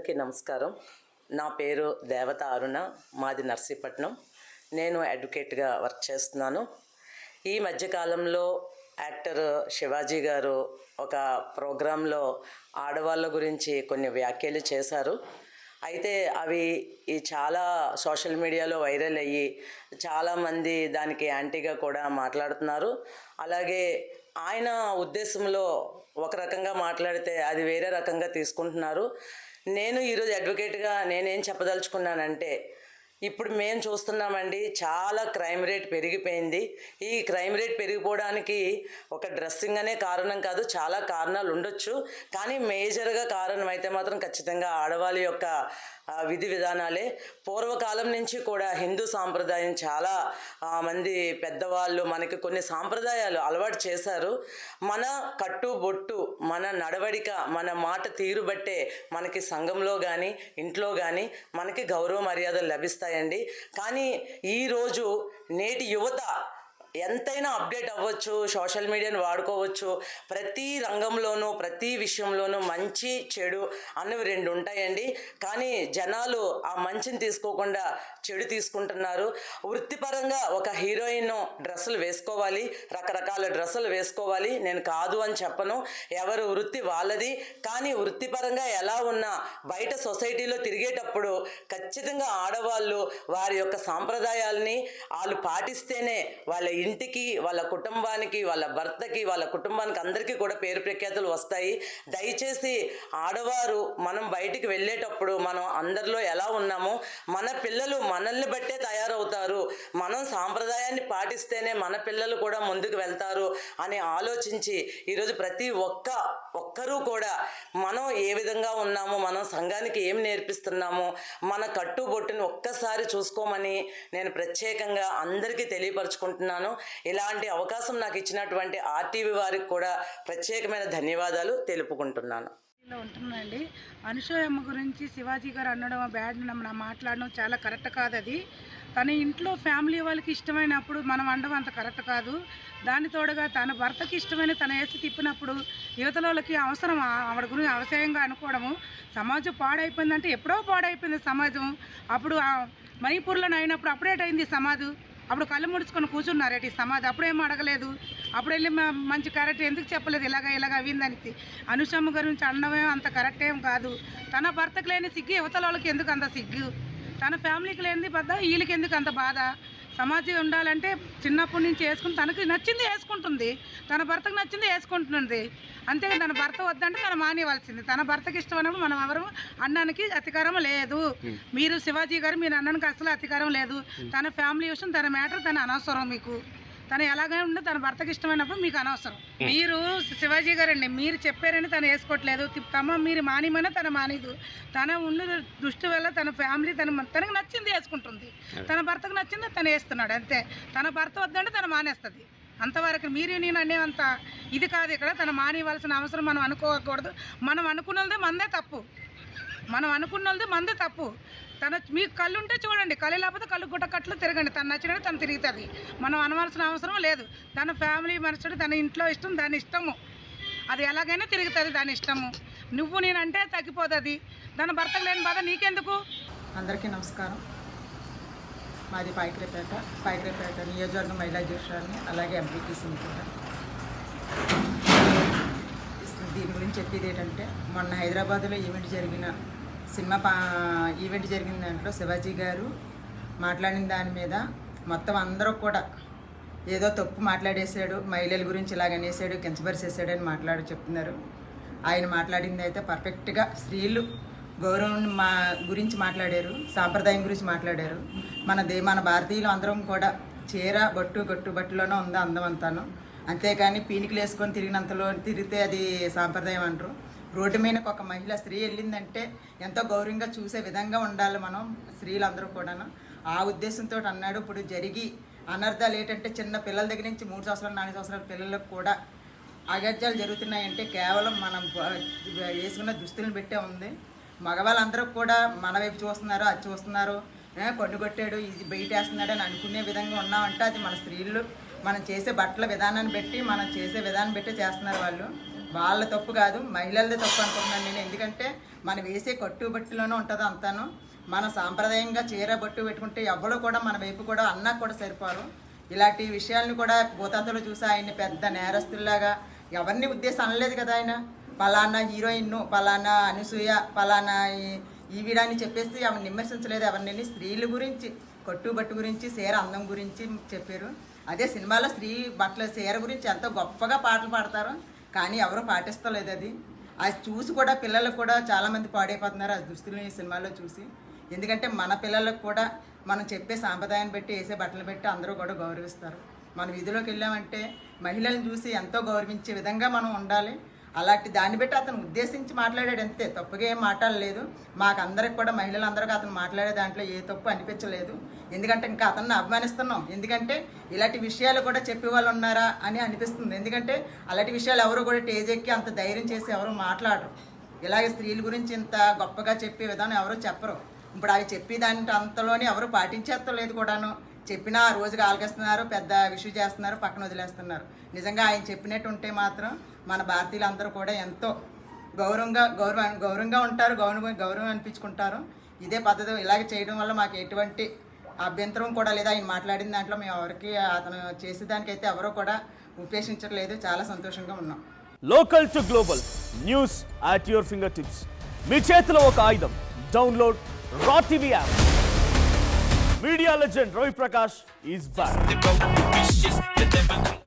అందరికీ నమస్కారం. నా పేరు దేవత అరుణ. మాది నర్సీపట్నం. నేను అడ్వకేట్గా వర్క్ చేస్తున్నాను. ఈ మధ్యకాలంలో యాక్టర్ శివాజీ గారు ఒక ప్రోగ్రాంలో ఆడవాళ్ళ గురించి కొన్ని వ్యాఖ్యలు చేశారు. అయితే అవి చాలా సోషల్ మీడియాలో వైరల్ అయ్యి చాలామంది దానికి యాంటీగా కూడా మాట్లాడుతున్నారు. అలాగే ఆయన ఉద్దేశంలో ఒక రకంగా మాట్లాడితే అది వేరే రకంగా తీసుకుంటున్నారు. నేను ఈరోజు అడ్వకేట్గా నేనేం చెప్పదలుచుకున్నానంటే, ఇప్పుడు మేము చూస్తున్నామండి, చాలా క్రైమ్ రేట్ పెరిగిపోయింది. ఈ క్రైమ్ రేట్ పెరిగిపోవడానికి ఒక డ్రెస్సింగ్ అనే కారణం కాదు, చాలా కారణాలు ఉండొచ్చు. కానీ మేజర్గా కారణం అయితే మాత్రం ఖచ్చితంగా ఆడవాళ్ళ యొక్క విధి విధానాలే. పూర్వకాలం నుంచి కూడా హిందూ సాంప్రదాయం చాలా మంది పెద్దవాళ్ళు మనకి కొన్ని సాంప్రదాయాలు అలవాటు చేశారు. మన కట్టు బొట్టు, మన నడవడిక, మన మాట తీరు బట్టే మనకి సంఘంలో కానీ ఇంట్లో కానీ మనకి గౌరవ మర్యాదలు లభిస్తాయండి. కానీ ఈరోజు నేటి యువత ఎంతైనా అప్డేట్ అవ్వచ్చు, సోషల్ మీడియాని వాడుకోవచ్చు. ప్రతి రంగంలోనూ ప్రతి విషయంలోనూ మంచి చెడు అన్నవి రెండు ఉంటాయండి. కానీ జనాలు ఆ మంచిని తీసుకోకుండా చెడు తీసుకుంటున్నారు. వృత్తిపరంగా ఒక హీరోయిన్ డ్రెస్సులు వేసుకోవాలి, రకరకాల డ్రెస్సులు వేసుకోవాలి, నేను కాదు అని చెప్పను. ఎవరు వృత్తి వాళ్ళది. కానీ వృత్తిపరంగా ఎలా ఉన్నా బయట సొసైటీలో తిరిగేటప్పుడు ఖచ్చితంగా ఆడవాళ్ళు వారి యొక్క సాంప్రదాయాల్ని వాళ్ళు పాటిస్తేనే వాళ్ళ ఇంటికి, వాళ్ళ కుటుంబానికి, వాళ్ళ భర్తకి, వాళ్ళ కుటుంబానికి అందరికీ కూడా పేరు ప్రఖ్యాతులు వస్తాయి. దయచేసి ఆడవారు మనం బయటికి వెళ్ళేటప్పుడు మనం అందరిలో ఎలా ఉన్నామో, మన పిల్లలు మనల్ని బట్టే తయారవుతారు. మనం సాంప్రదాయాన్ని పాటిస్తేనే మన పిల్లలు కూడా ముందుకు వెళ్తారు అని ఆలోచించి ఈరోజు ప్రతి ఒక్కరూ కూడా మనం ఏ విధంగా ఉన్నామో, మనం సంఘానికి ఏం నేర్పిస్తున్నామో, మన కట్టుబొట్టుని ఒక్కసారి చూసుకోమని నేను ప్రత్యేకంగా అందరికీ తెలియపరచుకుంటున్నాను. ఇలాంటి అవకాశం నాకు ఇచ్చినటువంటి ఆర్టీవీ వారికి కూడా ప్రత్యేకమైన ధన్యవాదాలు తెలుపుకుంటున్నాను. ఉంటుందండి. అనసూయమ్మ గురించి శివాజీ గారు అనడం బ్యాడ్ మాట్లాడడం చాలా కరెక్ట్ కాదు. అది తన ఇంట్లో ఫ్యామిలీ వాళ్ళకి ఇష్టమైనప్పుడు మనం అనడం అంత కరెక్ట్ కాదు. దాని తోడుగా తన భర్తకి ఇష్టమైన తన వేసి తిప్పినప్పుడు యువతల వాళ్ళకి అవసరం ఆవిడ గురించి అవసరంగా అనుకోవడము. సమాజం పాడైపోయిందంటే ఎప్పుడో పాడైపోయింది సమాజం. అప్పుడు మణిపూర్లో అయినప్పుడు అప్డేట్ అయింది సమాజం. అప్పుడు కళ్ళు ముడుచుకొని కూర్చున్నారేటి సమాజం. అప్పుడేమో అడగలేదు. అప్పుడు వెళ్ళి మంచి కరెక్ట్ ఎందుకు చెప్పలేదు, ఇలాగ అవిందానికి. అనుషమ్మ గురించి అనడమే అంత కరెక్ట్ ఏం కాదు. తన భర్తకు లేని సిగ్గు యువతల వాళ్ళకి ఎందుకు అంత సిగ్గు, తన ఫ్యామిలీకి లేనిది బాధ వీళ్ళకి ఎందుకు అంత బాధ. సమాజం ఉండాలంటే చిన్నప్పటి నుంచి వేసుకుని తనకి నచ్చింది వేసుకుంటుంది, తన భర్తకు నచ్చింది వేసుకుంటుంది. అంతే. తన భర్త వద్దంటే తను మానేవలసింది. తన భర్తకి ఇష్టమైనప్పుడు మనం ఎవరు అన్నానికి అధికారం లేదు. మీరు శివాజీ గారు మీరు అన్నానికి అసలు అధికారం లేదు. తన ఫ్యామిలీ విషయం, తన మ్యాటర్ తన అనవసరం. మీకు తను ఎలాగైనా ఉంటే తన భర్తకి ఇష్టమైనప్పుడు మీకు అనవసరం. మీరు శివాజీ గారండి, మీరు చెప్పారని తను వేసుకోవట్లేదు. మీరు మానేమన్నా తన మానేదు. తన ఉన్న దృష్టి వల్ల తన ఫ్యామిలీ తనకు నచ్చింది వేసుకుంటుంది, తన భర్తకు నచ్చింది తను వేస్తున్నాడు. అంతే. తన భర్త వద్దంటే తను మానేస్తుంది. అంతవరకు మీరు నేను అనేంత ఇది కాదు. ఇక్కడ తను మానేయవలసిన అవసరం మనం అనుకోకూడదు. మనం అనుకున్నదే మందే తప్పు. మనం అనుకున్నది మందే తప్పు. మీకు కళ్ళు ఉంటే చూడండి, కళ్ళు లేకపోతే కళ్ళు గుట్టకట్లు తిరగండి. తను నచ్చినట్టు తను తిరుగుతుంది. మనం అనవలసిన అవసరం లేదు. తన ఫ్యామిలీ మనుషుడు, తన ఇంట్లో ఇష్టం, దాని ఇష్టము. అది ఎలాగైనా తిరుగుతుంది, దాని ఇష్టము. నువ్వు నేనంటే తగ్గిపోతుంది. దాని భర్తకు లేని బాధ నీకెందుకు. అందరికీ నమస్కారం. మాది పాయకరేపేట నియోజకవర్గం మహిళా అధ్యక్షురాలని, అలాగే ఎంపీటీసీని కూడా. దీని గురించి చెప్పేది ఏంటంటే, మొన్న హైదరాబాద్లో ఈవెంట్ జరిగిన దాంట్లో శివాజీ గారు మాట్లాడిన దాని మీద మొత్తం అందరూ కూడా ఏదో తప్పు మాట్లాడేశాడు, మహిళల గురించి ఇలాగనేసాడు, కించపరిచేసాడు అని చెప్తున్నారు. ఆయన మాట్లాడింది అయితే పర్ఫెక్ట్గా స్త్రీలు గౌరవం గురించి మాట్లాడారు, సాంప్రదాయం గురించి మాట్లాడారు. మన భారతీయులు అందరం కూడా చీర బట్టులోనే ఉంది అందం అంతాను. అంతేకాని పీనికలు వేసుకొని తిరిగితే అది సాంప్రదాయం అంటారు. రోడ్డు మీదకి ఒక స్త్రీ వెళ్ళిందంటే ఎంతో గౌరవంగా చూసే విధంగా ఉండాలి మనం స్త్రీలందరూ కూడాను. ఆ ఉద్దేశంతో అన్నాడు. ఇప్పుడు అనర్థాలు ఏంటంటే, చిన్న పిల్లల దగ్గర నుంచి 3 సంవత్సరాలు 4 సంవత్సరాల పిల్లలకు కూడా అగత్యాలు జరుగుతున్నాయంటే కేవలం మనం వేసుకున్న దుస్తులను పెట్టే ఉంది. మగవాళ్ళందరూ కూడా మన వైపు చూస్తున్నారు, అది చూస్తున్నారు, కొట్టాడు, ఇది బయట వేస్తున్నాడు అని అనుకునే విధంగా ఉన్నామంటే అది మన స్త్రీలు మనం చేసే బట్టల విధానాన్ని బట్టి, మనం చేసే విధానం బట్టి చేస్తున్నారు వాళ్ళు. వాళ్ళ తప్పు కాదు, మహిళలదే తప్పు అనుకుంటున్నాను నేను. ఎందుకంటే మనం వేసే కట్టుబట్టులోనే ఉంటుంది అంతాను. మన సాంప్రదాయంగా చీర బొట్టు పెట్టుకుంటే ఎవ్వరు కూడా మన వైపు కూడా అన్నా కూడా సరిపోరు. ఇలాంటి విషయాలను కూడా భూతాంతలో చూసి ఆయన్ని పెద్ద నేరస్తుల్లాగా ఎవరిని ఉద్దేశం అనలేదు కదా ఆయన. పలానా హీరోయిన్, పలానా అనసూయ, పలానా ఈవిడ అని చెప్పేసి ఆమె విమర్శించలేదు ఎవరిని. స్త్రీల గురించి, కట్టుబట్టు గురించి, చీర అందం గురించి చెప్పారు. అదే సినిమాలో స్త్రీ బట్టల చీర గురించి ఎంతో గొప్పగా పాటలు పాడతారు, కానీ ఎవరు పాటిస్తలేదు. అది చూసి కూడా పిల్లలకు కూడా చాలామంది పాడైపోతున్నారు ఆ దుస్తులు ఈ సినిమాలో చూసి. ఎందుకంటే మన పిల్లలకు కూడా మనం చెప్పే సాంప్రదాయాన్ని బట్టి, వేసే బట్టలు పెట్టి అందరూ కూడా గౌరవిస్తారు. మనం వీధిలోకి వెళ్ళామంటే మహిళలను చూసి ఎంతో గౌరవించే విధంగా మనం ఉండాలి. అలాంటి దాన్ని బట్టి అతను ఉద్దేశించి మాట్లాడాడు అంతే, తప్పుగా ఏం మాట్లాడలేదు. మాకందరికి కూడా మహిళలందరికీ అతను మాట్లాడే దాంట్లో ఏ తప్పు అనిపించలేదు. ఎందుకంటే ఇంకా అతన్ని అభిమానిస్తున్నాం. ఎందుకంటే ఇలాంటి విషయాలు కూడా చెప్పే వాళ్ళు ఉన్నారా అని అనిపిస్తుంది. ఎందుకంటే అలాంటి విషయాలు ఎవరు కూడా స్టేజ్ ఎక్కి అంత ధైర్యం చేసి ఎవరు మాట్లాడరు. ఇలాగే స్త్రీల గురించి ఇంత గొప్పగా చెప్పే విధానం ఎవరు చెప్పరు. ఇప్పుడు అవి చెప్పి దాని అంతలోనే ఎవరు పాటించేస్తలేదు కూడాను. చెప్పినా ఆ రోజుగా ఆలకిస్తున్నారు, పెద్ద విషయం చేస్తున్నారు, పక్కన వదిలేస్తున్నారు. నిజంగా ఆయన చెప్పినట్టు ఉంటే మాత్రం మన భారతీయులందరూ కూడా ఎంతో గౌరవంగా ఉంటారు, గౌరవం అనిపించుకుంటారు. ఇదే పద్ధతి ఇలాగే చేయడం వల్ల మాకు ఎటువంటి అభ్యంతరం కూడా లేదు. ఆయన మాట్లాడిన దాంట్లో మేము ఎవరికి, అతను చేసేదానికైతే ఎవరో కూడా ఉపేక్షించట్లేదు. చాలా సంతోషంగా ఉన్నాం. Local to global news at your finger tips. మీ చేతిలో ఒక ఆయుధం. Download R TV app. Media legend Ravi Prakash is back.